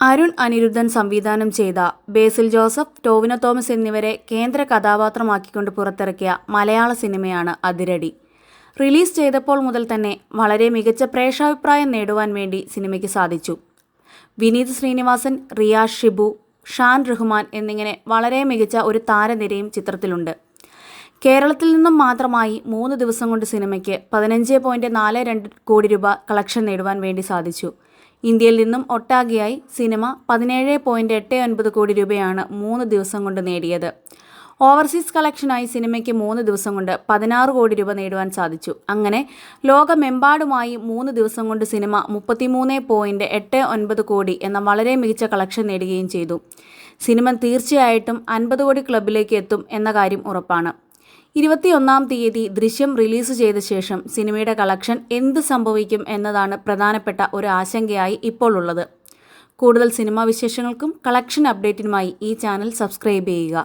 അരുൺ അനിരുദ്ധൻ സംവിധാനം ചെയ്ത ബേസിൽ ജോസഫ്, ടോവിനോ തോമസ് എന്നിവരെ കേന്ദ്ര കഥാപാത്രമാക്കിക്കൊണ്ട് പുറത്തിറക്കിയ മലയാള സിനിമയാണ് അതിരടി. റിലീസ് ചെയ്തപ്പോൾ മുതൽ തന്നെ വളരെ മികച്ച പ്രേക്ഷകാഭിപ്രായം നേടുവാൻ വേണ്ടി സിനിമയ്ക്ക് സാധിച്ചു. വിനീത് ശ്രീനിവാസൻ, റിയാസ് ഷിബു, ഷാൻ റഹ്മാൻ എന്നിങ്ങനെ വളരെ മികച്ച ഒരു താരനിരയും ചിത്രത്തിലുണ്ട്. കേരളത്തിൽ നിന്നും മാത്രമായി 3 ദിവസം കൊണ്ട് സിനിമയ്ക്ക് 15.42 കോടി രൂപ കളക്ഷൻ നേടുവാൻ വേണ്ടി സാധിച്ചു. ഇന്ത്യയിൽ നിന്നും ഒട്ടാകെയായി സിനിമ 17.89 കോടി രൂപയാണ് 3 ദിവസം കൊണ്ട് നേടിയത്. ഓവർസീസ് കളക്ഷനായി സിനിമയ്ക്ക് 3 ദിവസം കൊണ്ട് 16 കോടി രൂപ നേടുവാൻ സാധിച്ചു. അങ്ങനെ ലോകമെമ്പാടുമായി 3 ദിവസം കൊണ്ട് സിനിമ 33.89 കോടി എന്ന വളരെ മികച്ച കളക്ഷൻ നേടുകയും ചെയ്തു. സിനിമ തീർച്ചയായിട്ടും 50 കോടി ക്ലബിലേക്ക് എത്തും എന്ന കാര്യം ഉറപ്പാണ്. 21-ാം തീയതി ദൃശ്യം റിലീസ് ചെയ്ത ശേഷം സിനിമയുടെ കളക്ഷൻ എന്ത് സംഭവിക്കും എന്നതാണ് പ്രധാനപ്പെട്ട ഒരു ആശങ്കയായി ഇപ്പോൾ ഉള്ളത്. കൂടുതൽ സിനിമാ വിശേഷങ്ങൾക്കും കളക്ഷൻ അപ്ഡേറ്റിനുമായി ഈ ചാനൽ സബ്സ്ക്രൈബ് ചെയ്യുക.